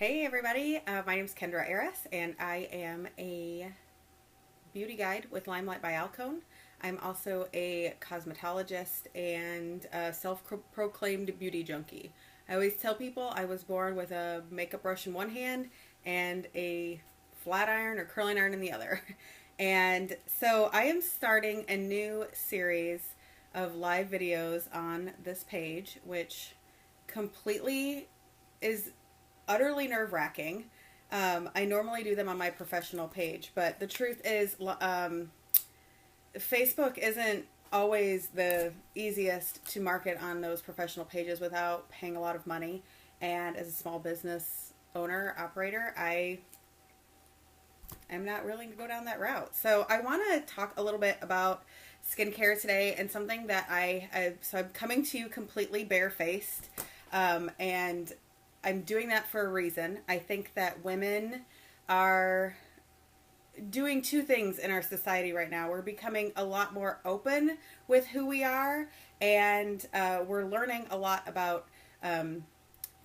Hey everybody, my name is Kendra Aris and I am a beauty guide with Limelight by Alcone. I'm also a cosmetologist and a self-proclaimed beauty junkie. I always tell people I was born with a makeup brush in one hand and a flat iron or curling iron in the other. And so I am starting a new series of live videos on this page, which completely is utterly nerve-wracking. I normally do them on my professional page, but the truth is Facebook isn't always the easiest to market on those professional pages without paying a lot of money. And as a small business owner, operator, I am not willing to go down that route. So I want to talk a little bit about skincare today and something that so I'm coming to you completely barefaced, and I'm doing that for a reason. I think that women are doing two things in our society right now. We're becoming a lot more open with who we are, and we're learning a lot about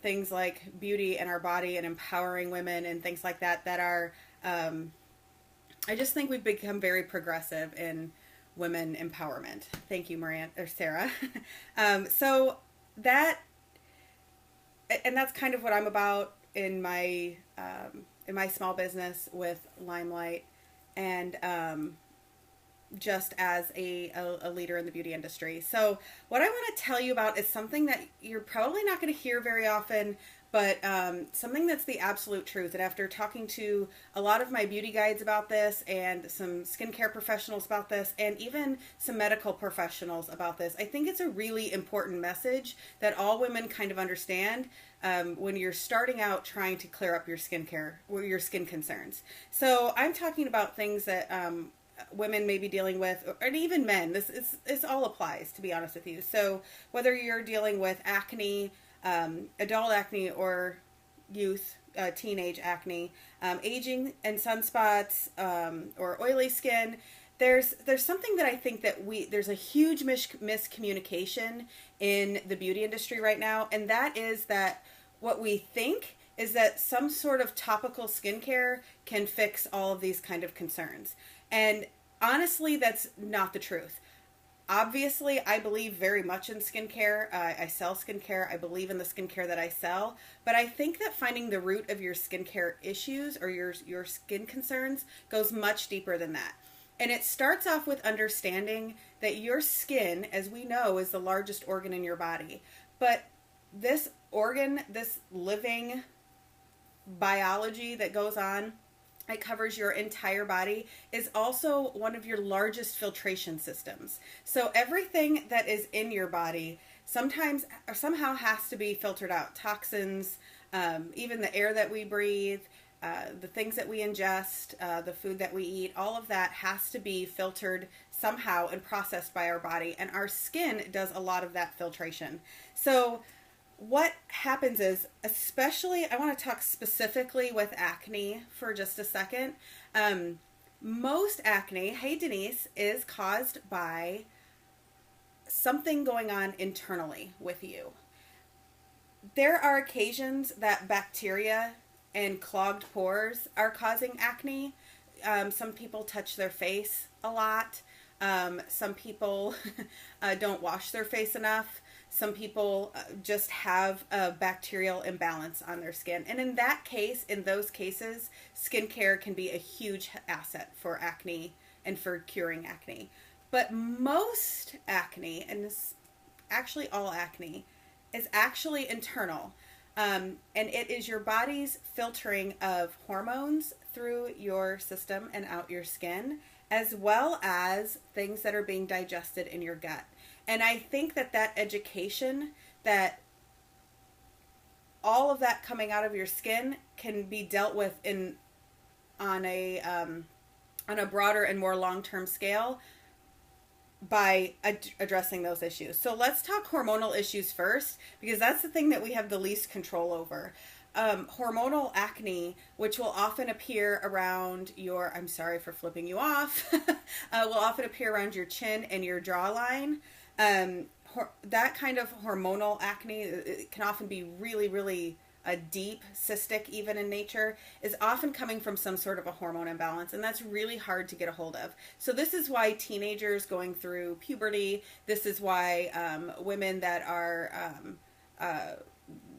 things like beauty and our body and empowering women and things like that that are, I just think we've become very progressive in women empowerment. Thank you, Sarah. So that, and that's kind of what I'm about in my small business with Limelight, and just as a leader in the beauty industry. So what I want to tell you about is something that you're probably not going to hear very often, but something that's the absolute truth. And after talking to a lot of my beauty guides about this, and some skincare professionals about this, and even some medical professionals about this, I think it's a really important message that all women kind of understand when you're starting out trying to clear up your skincare or your skin concerns. So I'm talking about things that women may be dealing with, and even men. This all applies, to be honest with you. So whether you're dealing with acne, adult acne, or youth, teenage acne, aging and sunspots, or oily skin, there's something that I think that there's a huge miscommunication in the beauty industry right now, and that is that what we think is that some sort of topical skincare can fix all of these kind of concerns. And honestly, that's not the truth. Obviously, I believe very much in skincare. I sell skincare. I believe in the skincare that I sell. But I think that finding the root of your skincare issues or your skin concerns goes much deeper than that. And it starts off with understanding that your skin, as we know, is the largest organ in your body. But this organ, this living biology that goes on, it covers your entire body, is also one of your largest filtration systems. So everything that is in your body sometimes or somehow has to be filtered out. Toxins, even the air that we breathe, the things that we ingest, the food that we eat, all of that has to be filtered somehow and processed by our body. And our skin does a lot of that filtration. So what happens is, especially, I want to talk specifically with acne for just a second. Most acne, hey Denise, is caused by something going on internally with you. There are occasions that bacteria and clogged pores are causing acne. Some people touch their face a lot. Some people don't wash their face enough. Some people just have a bacterial imbalance on their skin. And in those cases, skincare can be a huge asset for acne and for curing acne. But most acne, and actually all acne, is actually internal. And it is your body's filtering of hormones through your system and out your skin, as well as things that are being digested in your gut. And I think that education, that all of that coming out of your skin can be dealt with on a broader and more long-term scale by addressing those issues. So let's talk hormonal issues first, because that's the thing that we have the least control over. Hormonal acne, which will often appear around I'm sorry for flipping you off, will often appear around your chin and your jawline. That kind of hormonal acne, it can often be really, really a deep cystic even in nature, is often coming from some sort of a hormone imbalance, and that's really hard to get a hold of. So this is why teenagers going through puberty, this is why women that are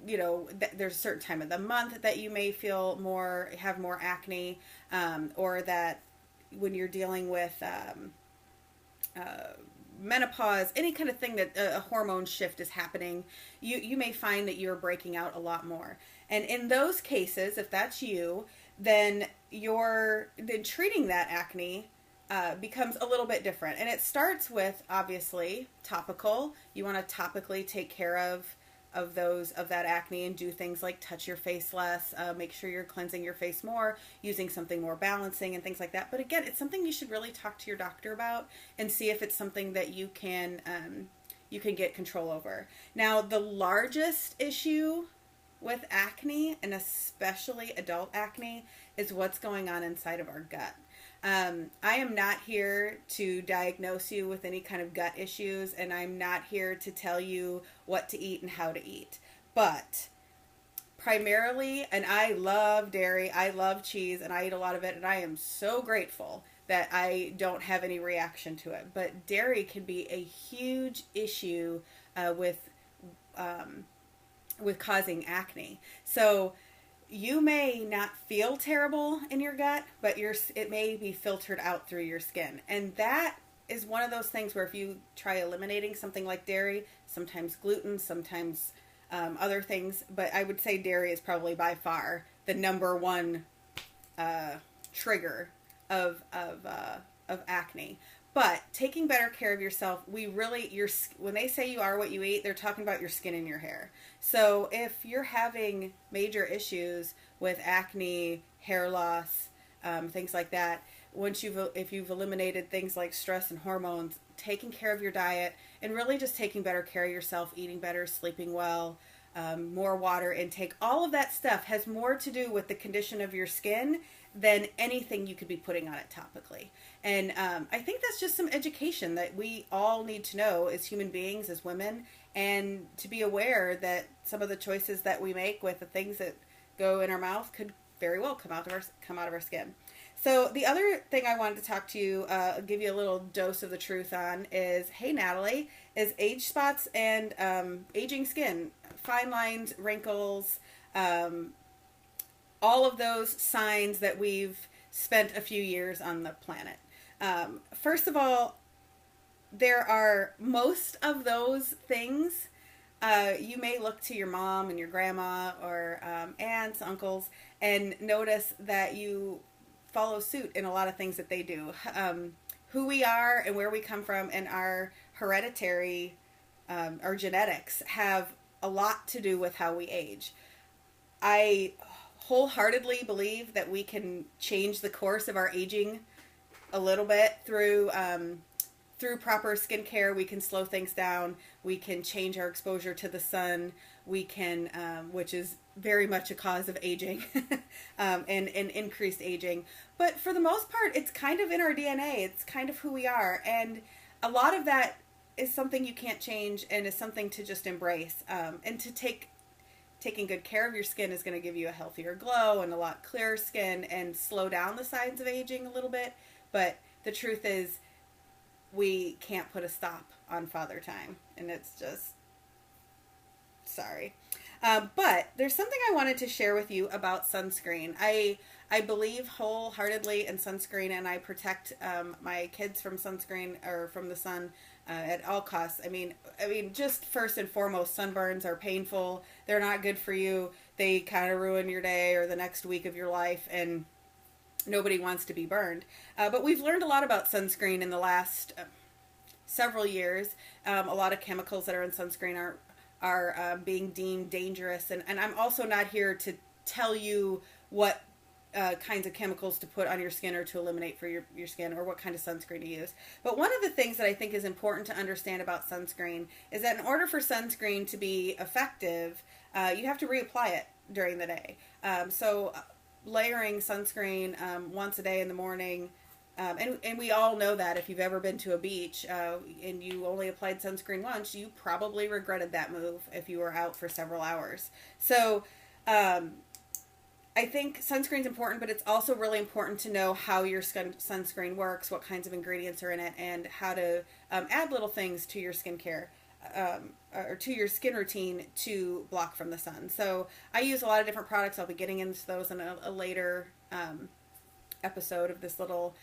there's a certain time of the month that you may have more acne, or that when you're dealing with menopause, any kind of thing that a hormone shift is happening, you may find that you're breaking out a lot more. And in those cases, if that's you, then treating that acne becomes a little bit different. And it starts with, obviously, topical. You want to topically take care of that acne and do things like touch your face less, make sure you're cleansing your face more, using something more balancing and things like that. But again, it's something you should really talk to your doctor about and see if it's something that you can get control over. Now, the largest issue with acne, and especially adult acne, is what's going on inside of our gut. I am not here to diagnose you with any kind of gut issues, and I'm not here to tell you what to eat and how to eat. But primarily, and I love dairy, I love cheese, and I eat a lot of it, and I am so grateful that I don't have any reaction to it. But dairy can be a huge issue with causing acne. So you may not feel terrible in your gut, but it may be filtered out through your skin. And that is one of those things where if you try eliminating something like dairy, sometimes gluten, sometimes other things, but I would say dairy is probably by far the number one trigger of acne. But taking better care of yourself, when they say you are what you eat, they're talking about your skin and your hair. So if you're having major issues with acne, hair loss, things like that, if you've eliminated things like stress and hormones, taking care of your diet, and really just taking better care of yourself, eating better, sleeping well, more water intake, all of that stuff has more to do with the condition of your skin than anything you could be putting on it topically. And I think that's just some education that we all need to know as human beings, as women, and to be aware that some of the choices that we make with the things that go in our mouth could very well come out of our skin. So the other thing I wanted to talk to you, give you a little dose of the truth on is, hey Natalie, is age spots and aging skin, fine lines, wrinkles, all of those signs that we've spent a few years on the planet. First of all, there are most of those things. You may look to your mom and your grandma or aunts, uncles, and notice that you follow suit in a lot of things that they do. Who we are and where we come from and our hereditary, our genetics have a lot to do with how we age. I wholeheartedly believe that we can change the course of our aging a little bit through proper skincare. We can slow things down. We can change our exposure to the sun. We can, which is very much a cause of aging and increased aging. But for the most part, it's kind of in our DNA. It's kind of who we are. And a lot of that is something you can't change and is something to just embrace. And to taking good care of your skin is going to give you a healthier glow and a lot clearer skin and slow down the signs of aging a little bit. But the truth is, we can't put a stop on Father Time, and it's just, sorry. But there's something I wanted to share with you about sunscreen. I believe wholeheartedly in sunscreen, and I protect my kids from sunscreen or from the sun at all costs. I mean, just first and foremost, sunburns are painful. They're not good for you. They kind of ruin your day or the next week of your life, and nobody wants to be burned. But we've learned a lot about sunscreen in the last several years. A lot of chemicals that are in sunscreen are being deemed dangerous. And I'm also not here to tell you what kinds of chemicals to put on your skin or to eliminate for your skin or what kind of sunscreen to use. But one of the things that I think is important to understand about sunscreen is that in order for sunscreen to be effective, you have to reapply it during the day. So layering sunscreen once a day in the morning, and we all know that if you've ever been to a beach and you only applied sunscreen once, you probably regretted that move if you were out for several hours. So I think sunscreen's important, but it's also really important to know how your sunscreen works, what kinds of ingredients are in it, and how to add little things to your skincare or to your skin routine to block from the sun. So I use a lot of different products. I'll be getting into those in a later episode of this little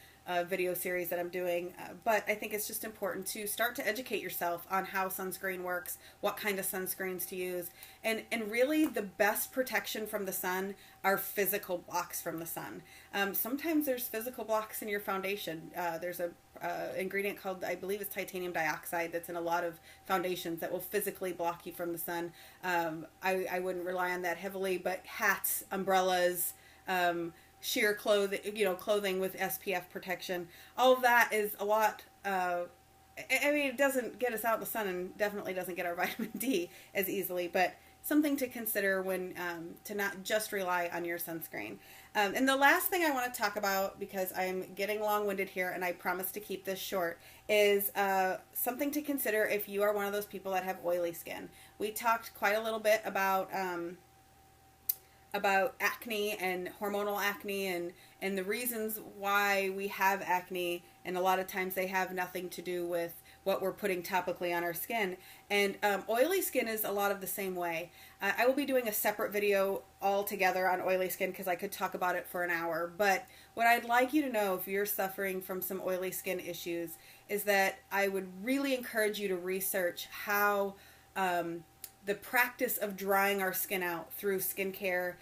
video series that I'm doing. But I think it's just important to start to educate yourself on how sunscreen works, what kind of sunscreens to use, and really the best protection from the sun are physical blocks from the sun. Sometimes there's physical blocks in your foundation. There's a ingredient called, I believe it's titanium dioxide, that's in a lot of foundations that will physically block you from the sun. I wouldn't rely on that heavily, but hats, umbrellas, sheer clothing, clothing with SPF protection, all of that is a lot. I mean, it doesn't get us out in the sun and definitely doesn't get our vitamin D as easily, but something to consider when to not just rely on your sunscreen. And the last thing I want to talk about, because I'm getting long-winded here and I promise to keep this short, is something to consider if you are one of those people that have oily skin. We talked quite a little bit about acne and hormonal acne and the reasons why we have acne, and a lot of times they have nothing to do with what we're putting topically on our skin. And oily skin is a lot of the same way. I will be doing a separate video altogether on oily skin because I could talk about it for an hour, but what I'd like you to know if you're suffering from some oily skin issues is that I would really encourage you to research how the practice of drying our skin out through skincare,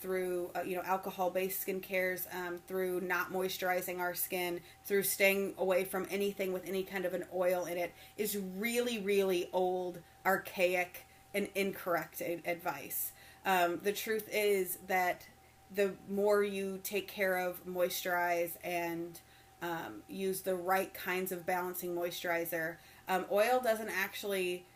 through alcohol-based skincares, through not moisturizing our skin, through staying away from anything with any kind of an oil in it, is really, really old, archaic, and incorrect advice. The truth is that the more you take care of, moisturize, and use the right kinds of balancing moisturizer, oil doesn't actually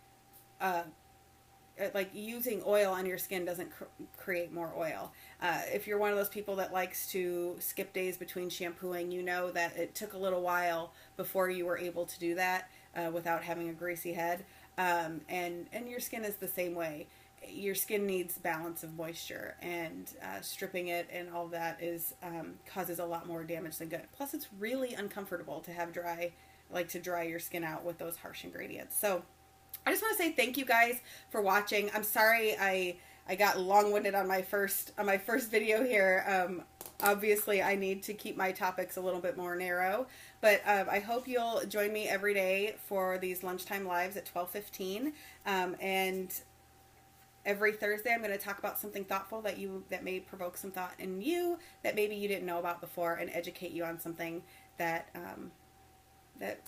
like using oil on your skin doesn't create more oil. If you're one of those people that likes to skip days between shampooing, you know that it took a little while before you were able to do that without having a greasy head. And your skin is the same way. Your skin needs balance of moisture, and stripping it and all that is causes a lot more damage than good. Plus, it's really uncomfortable to have to dry your skin out with those harsh ingredients. So I just want to say thank you guys for watching. I'm sorry I got long-winded on my first video here. Obviously, I need to keep my topics a little bit more narrow, but I hope you'll join me every day for these lunchtime lives at 12:15, and every Thursday I'm going to talk about something thoughtful that may provoke some thought in you that maybe you didn't know about before, and educate you on something that that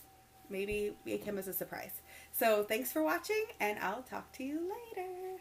maybe came as a surprise. So thanks for watching, and I'll talk to you later.